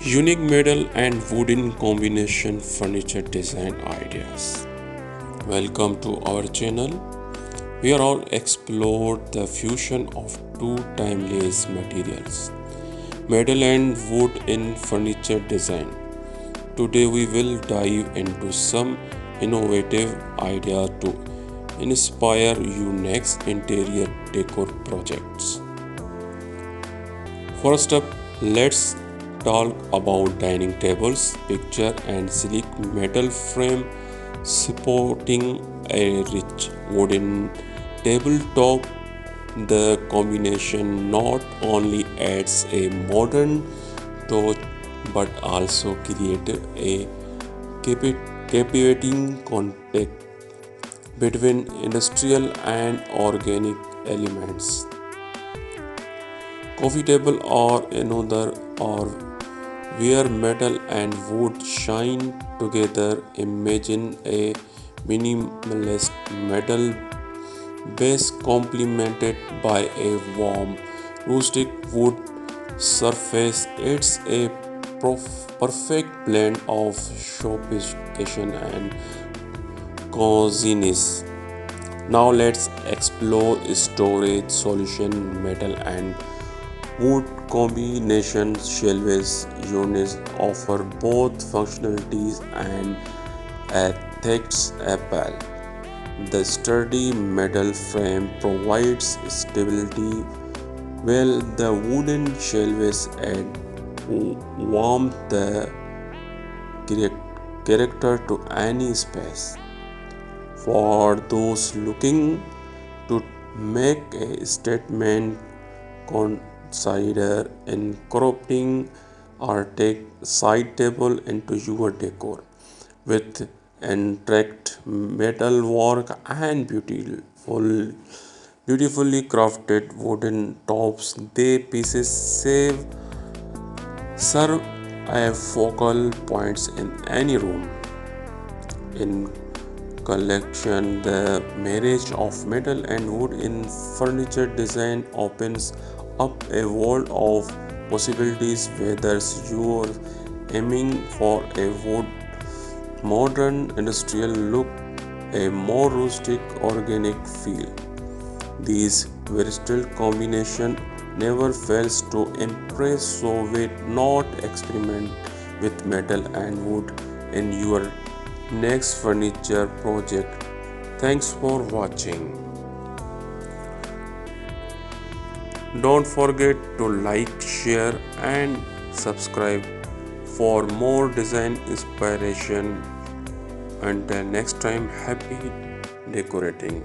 Unique metal and wooden combination furniture design ideas. Welcome to our channel. We are all explored the fusion of two timeless materials, metal and wood in furniture design. Today we will dive into some innovative idea to inspire you next interior decor projects. First up, let's talk about dining tables. Picture and sleek metal frame supporting a rich wooden tabletop. The combination not only adds a modern touch but also creates a captivating contact between industrial and organic elements. Coffee table or another or where metal and wood shine together. Imagine a minimalist metal base complemented by a warm rustic wood surface. It's a perfect blend of sophistication and coziness. Now let's explore storage solution. Metal and wood combination shelves units offer both functionalities and aesthetics appeal. The sturdy metal frame provides stability, while the wooden shelves add warmth the character to any space. For those looking to make a statement, consider incorporating or take side table into your decor with intricate metal work and beautifully crafted wooden tops. They pieces serve as focal points in any room. In collection, the marriage of metal and wood in furniture design opens up a world of possibilities. Whether you're aiming for a wood modern industrial look, a more rustic organic feel, these versatile combination never fails to impress. So wait not experiment with metal and wood in your next furniture project. Thanks for watching. Don't forget to like, share and subscribe for more design inspiration. Until next time, happy decorating.